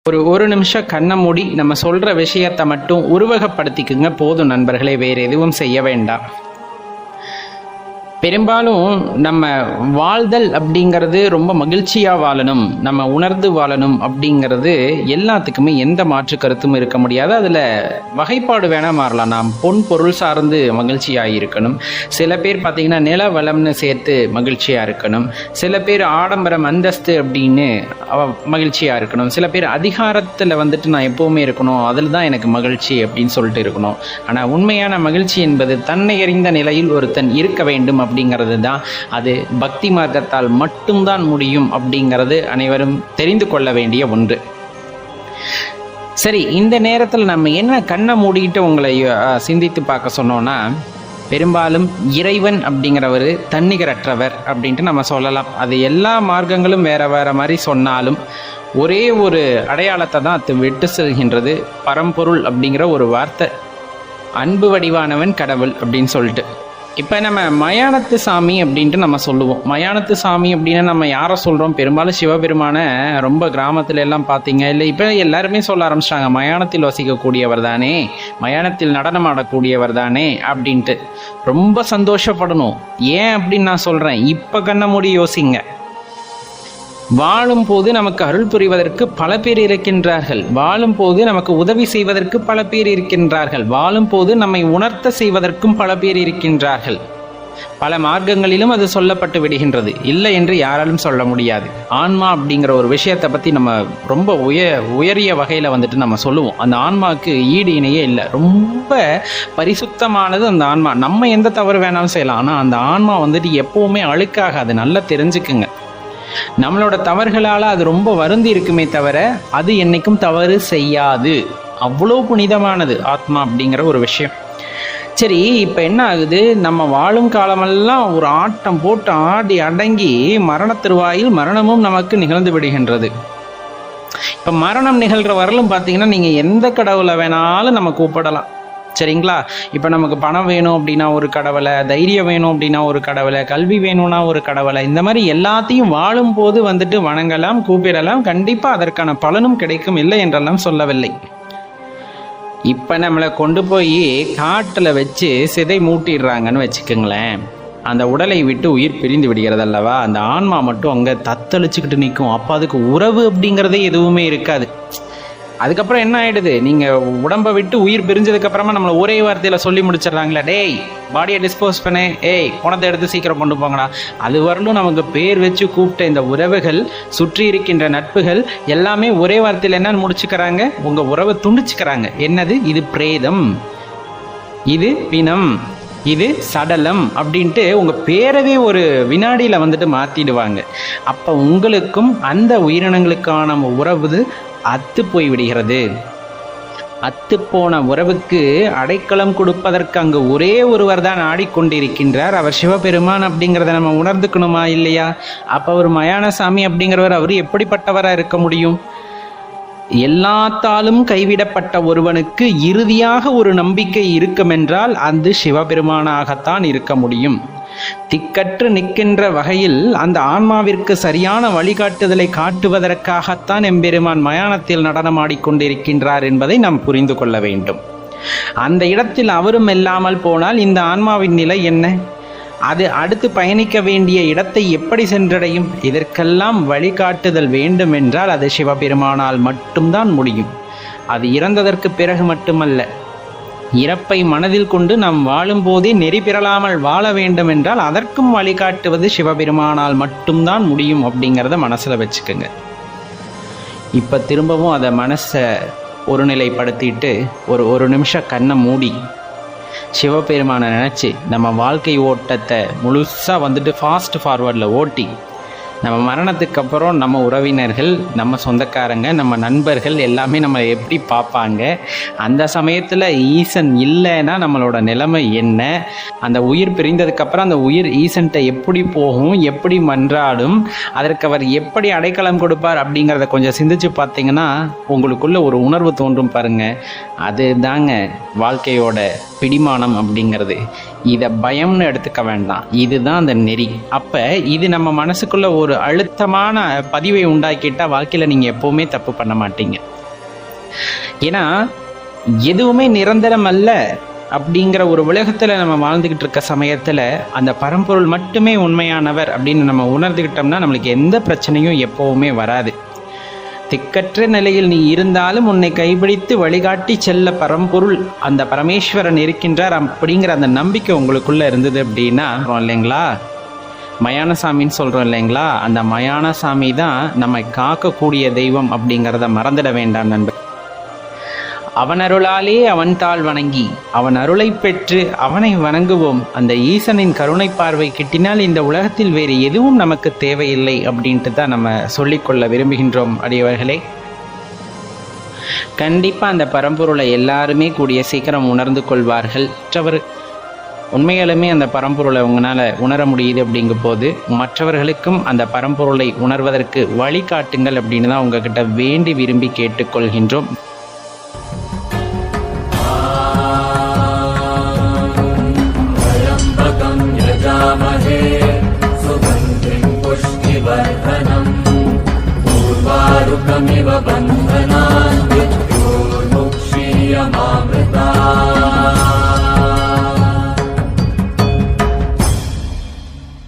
ஒரு நிமிஷம் கண்ணை மூடி நம்ம சொல்கிற விஷயத்தை மட்டும் உருவகப்படுத்திக்குங்க போதும் நண்பர்களே, வேறு எதுவும் செய்ய வேண்டாம். பெரும்பாலும் நம்ம வாழ்தல் அப்படிங்கிறது ரொம்ப மகிழ்ச்சியாக வாழணும், நம்ம உணர்ந்து வாழணும் அப்படிங்கிறது எல்லாத்துக்குமே எந்த மாற்று கருத்தும் இருக்க முடியாது. அதில் வகைப்பாடு வேணால் மாறலாம். நாம் பொன் பொருள் சார்ந்து மகிழ்ச்சியாக இருக்கணும், சில பேர் பார்த்திங்கன்னா நில வளம்னு சேர்த்து மகிழ்ச்சியாக இருக்கணும், சில பேர் ஆடம்பரம் அந்தஸ்து அப்படின்னு மகிழ்ச்சியாக இருக்கணும், சில பேர் அதிகாரத்தில் வந்துட்டு நான் எப்போவுமே இருக்கணும், அதில் தான் எனக்கு மகிழ்ச்சி அப்படின்னு சொல்லிட்டு இருக்கணும். ஆனால் உண்மையான மகிழ்ச்சி என்பது தன்னை அறிந்த நிலையில் ஒருத்தன் இருக்க வேண்டும் அப்படிங்கிறது தான். அது பக்தி மார்க்கத்தால் மட்டும்தான் முடியும் அப்படிங்கிறது அனைவரும் தெரிந்து கொள்ள வேண்டிய ஒன்று. சரி, இந்த நேரத்தில் நம்ம என்ன கண்ணை மூடிட்டு உங்களை சிந்தித்து பார்க்க சொன்னோன்னா, பெரும்பாலும் இறைவன் அப்படிங்கிறவர் தன்னிகரற்றவர் அப்படின்ட்டு நம்ம சொல்லலாம். அது எல்லா மார்க்கங்களும் வேற வேற மாதிரி சொன்னாலும் ஒரே ஒரு அடையாளத்தை தான் அது விட்டு செல்கின்றது. பரம்பொருள் அப்படிங்கிற ஒரு வார்த்தை, அன்பு வடிவானவன் கடவுள் அப்படின்னு சொல்லிட்டு. இப்போ நம்ம மயானத்து சாமி அப்படின்ட்டு நம்ம சொல்லுவோம். மயானத்து சாமி அப்படின்னா நம்ம யாரை சொல்கிறோம்? பெரும்பாலும் சிவபெருமான ரொம்ப கிராமத்துல எல்லாம் பார்த்தீங்க இல்லை, இப்போ எல்லாருமே சொல்ல ஆரம்பிச்சிட்டாங்க, மயானத்தில் வசிக்கக்கூடியவர் தானே, மயானத்தில் நடனம் ஆடக்கூடியவர் தானே அப்படின்ட்டு. ரொம்ப சந்தோஷப்படணும். ஏன் அப்படின்னு நான் சொல்கிறேன், இப்போ கண்ண மூடி யோசிங்க. வாழும் போது நமக்கு அருள் புரிவதற்கு பல பேர் இருக்கின்றார்கள், வாழும் போது நமக்கு உதவி செய்வதற்கு பல பேர் இருக்கின்றார்கள், வாழும் போது நம்மை உணர்த்த செய்வதற்கும் பல பேர் இருக்கின்றார்கள். பல மார்க்கங்களிலும் அது சொல்லப்பட்டு விடுகின்றது, இல்லை என்று யாராலும் சொல்ல முடியாது. ஆன்மா அப்படிங்கிற ஒரு விஷயத்தை பற்றி நம்ம ரொம்ப உயரிய வகையில் வந்துட்டு நம்ம சொல்லுவோம். அந்த ஆன்மாவுக்கு ஈடு இணையே இல்லை, ரொம்ப பரிசுத்தமானது அந்த ஆன்மா. நம்ம எந்த தவறு வேணாலும் செய்யலாம், ஆனால் அந்த ஆன்மா வந்துட்டு எப்பவுமே அழுக்காகாது, நல்லா தெரிஞ்சுக்குங்க. நம்மளோட தவறுகளால் அது ரொம்ப வருந்தி இருக்குமே தவிர அது என்னைக்கும் தவறு செய்யாது. அவ்வளோ புனிதமானது ஆத்மா அப்படிங்கிற ஒரு விஷயம். சரி, இப்போ என்ன ஆகுது, நம்ம வாழும் காலமெல்லாம் ஒரு ஆட்டம் போட்டு ஆடி அடங்கி மரண திருவாயில் மரணமும் நமக்கு நிகழ்ந்து விடுகின்றது. இப்போ மரணம் நிகழ்கிற வரலும் பார்த்தீங்கன்னா நீங்கள் எந்த கடவுளை வேணாலும் நம்ம கூப்பிடலாம், சரிங்களா? இப்போ நமக்கு பணம் வேணும் அப்படின்னா ஒரு கடவுளை, தைரியம் வேணும் அப்படின்னா ஒரு கடவுளை, கல்வி வேணும்னா ஒரு கடவுளை, இந்த மாதிரி எல்லாத்தையும் வாழும் போது வந்துட்டு வணங்கலாம், கூப்பிடலாம். கண்டிப்பாக அதற்கான பலனும் கிடைக்கும், இல்லை என்றெல்லாம் சொல்லவில்லை. இப்போ நம்மளை கொண்டு போய் காட்டில் வச்சு சிதை மூட்டிடுறாங்கன்னு வச்சுக்கோங்களேன், அந்த உடலை விட்டு உயிர் பிரிந்து விடுகிறது அல்லவா, அந்த ஆன்மா மட்டும் அங்கே தத்தளிச்சுக்கிட்டு நிற்கும். அப்போ அதுக்கு உறவு அப்படிங்கிறதே எதுவுமே இருக்காது. அதுக்கப்புறம் என்ன ஆகிடுது, நீங்கள் உடம்பை விட்டு உயிர் பிரிஞ்சதுக்கப்புறமா நம்மளை ஒரே வார்த்தையில் சொல்லி முடிச்சிடுறாங்களே, டேய் பாடியை டிஸ்போஸ் பண்ணு, ஏய் பணத்தை எடுத்து சீக்கிரம் கொண்டு போங்கடா. அது வரலும் நமக்கு பேர் வச்சு கூப்பிட்ட இந்த உறவுகள், சுற்றி இருக்கின்ற நட்புகள் எல்லாமே ஒரே வார்த்தையில் என்னன்னு முடிச்சுக்கிறாங்க, உங்கள் உறவை துண்டிச்சுக்கிறாங்க. என்னது இது? பிரேதம், இது பிணம், இது சடலம் அப்படின்ட்டு உங்கள் பேரவே ஒரு வினாடியில் வந்துட்டு மாற்றிடுவாங்க. அப்போ உங்களுக்கும் அந்த உயிரினங்களுக்கான உறவு அத்து போய் விடுகிறது. அத்துப்போன உறவுக்கு அடைக்கலம் கொடுப்பதற்கு அங்கு ஒரே ஒருவர் தான் ஆடிக்கொண்டிருக்கின்றார், அவர் சிவபெருமான் அப்படிங்கிறத நம்ம உணர்ந்துக்கணுமா இல்லையா? அப்போ ஒரு மயானசாமி அப்படிங்கிறவர் அவர் எப்படிப்பட்டவராக இருக்க முடியும்? எல்லாத்தாலும் கைவிடப்பட்ட ஒருவனுக்கு இறுதியாக ஒரு நம்பிக்கை இருக்குமென்றால் அது சிவபெருமானாகத்தான் இருக்க முடியும். திக்கற்று நிற்கின்ற வகையில் அந்த ஆன்மாவிற்கு சரியான வழிகாட்டுதலை காட்டுவதற்காகத்தான் எம்பெருமான் மயானத்தில் நடனமாடிக்கொண்டிருக்கின்றார் என்பதை நாம் புரிந்து கொள்ள வேண்டும். அந்த இடத்தில் அவரும் இல்லாமல் போனால் இந்த ஆன்மாவின் நிலை என்ன? அது அடுத்து பயணிக்க வேண்டிய இடத்தை எப்படி சென்றடையும்? இதற்கெல்லாம் வழிகாட்டுதல் வேண்டும் என்றால் அது சிவபெருமானால் மட்டும்தான் முடியும். அது இறந்ததற்கு பிறகு மட்டுமல்ல, இறப்பை மனதில் கொண்டு நாம் வாழும் போதே நெறி பெறலாமல் வாழ வேண்டும் என்றால் அதற்கும் வழிகாட்டுவது சிவபெருமானால் மட்டும்தான் முடியும் அப்படிங்கிறத மனசில் வச்சுக்கோங்க. இப்போ திரும்பவும் அதை மனசை ஒருநிலைப்படுத்திட்டு ஒரு நிமிஷம் கண்ணை மூடி சிவபெருமானை நினச்சி நம்ம வாழ்க்கை ஓட்டத்தை முழுசாக வந்துட்டு ஃபாஸ்ட் ஃபார்வர்டில் ஓட்டி, நம்ம மரணத்துக்கு அப்புறம் நம்ம உறவினர்கள், நம்ம சொந்தக்காரங்க, நம்ம நண்பர்கள் எல்லாமே நம்ம எப்படி பார்ப்பாங்க, அந்த சமயத்தில் ஈசன் இல்லைன்னா நம்மளோட நிலைமை என்ன, அந்த உயிர் பிரிந்ததுக்கப்புறம் அந்த உயிர் ஈசன்ட்ட எப்படி போகும், எப்படி மன்றாடும், அதற்கு அவர் எப்படி அடைக்கலம் கொடுப்பார் அப்படிங்கிறத கொஞ்சம் சிந்திச்சு பார்த்தீங்கன்னா உங்களுக்குள்ள ஒரு உணர்வு தோன்றும் பாருங்க. அது தாங்க வாழ்க்கையோட பிடிமானம் அப்படிங்கிறது. இதை பயம்னு எடுத்துக்க வேண்டாம், இதுதான் அந்த நெறி. அப்போ இது நம்ம மனசுக்குள்ள ஒரு ஒரு அழுத்தமான பதிவை உண்டாக்கிட்டா வாழ்க்கையில் நீங்கள் எப்போவுமே தப்பு பண்ண மாட்டீங்க. ஏன்னா எதுவுமே நிரந்தரம் அல்ல அப்படிங்கிற ஒரு உலகத்தில் நம்ம வாழ்ந்துக்கிட்டு இருக்க சமயத்தில் அந்த பரம்பொருள் மட்டுமே உண்மையானவர் அப்படின்னு நம்ம உணர்ந்துக்கிட்டோம்னா நம்மளுக்கு எந்த பிரச்சனையும் எப்போவுமே வராது. திக்கற்ற நிலையில் நீ இருந்தாலும் உன்னை கைப்பிடித்து வழிகாட்டி செல்ல பரம்பொருள் அந்த பரமேஸ்வரன் இருக்கின்றார் அப்படிங்கிற அந்த நம்பிக்கை உங்களுக்குள்ள இருந்தது அப்படின்னா இல்லைங்களா, மயானசாமின்னு சொல்கிறோம் இல்லைங்களா, அந்த மயானசாமி தான் நம்மை காக்கக்கூடிய தெய்வம் அப்படிங்கிறத மறந்துட வேண்டாம் நண்பர். அவன் அருளாலே அவன் தாள் வணங்கி அவன் அருளை பெற்று அவனை வணங்குவோம். அந்த ஈசனின் கருணை பார்வை கிட்டினால் இந்த உலகத்தில் வேறு எதுவும் நமக்கு தேவையில்லை அப்படின்ட்டு தான் நம்ம சொல்லிக்கொள்ள விரும்புகின்றோம் அடியவர்களே. கண்டிப்பாக அந்த பரம்பொருளை எல்லாருமே கூடிய சீக்கிரம் உணர்ந்து கொள்வார்கள். உண்மையாலுமே அந்த பரம்பொருளை உங்களால் உணர முடியுது அப்படிங்கும் போது மற்றவர்களுக்கும் அந்த பரம்பொருளை உணர்வதற்கு வழிகாட்டுங்கள் அப்படின்னு தான் உங்ககிட்ட வேண்டி விரும்பி கேட்டுக்கொள்கின்றோம். सुगन्धिं पुष्टिवर्धनम् पूर्वारुकमिव बन्धनान् मृत्योर्मुक्षीयमामृतात्।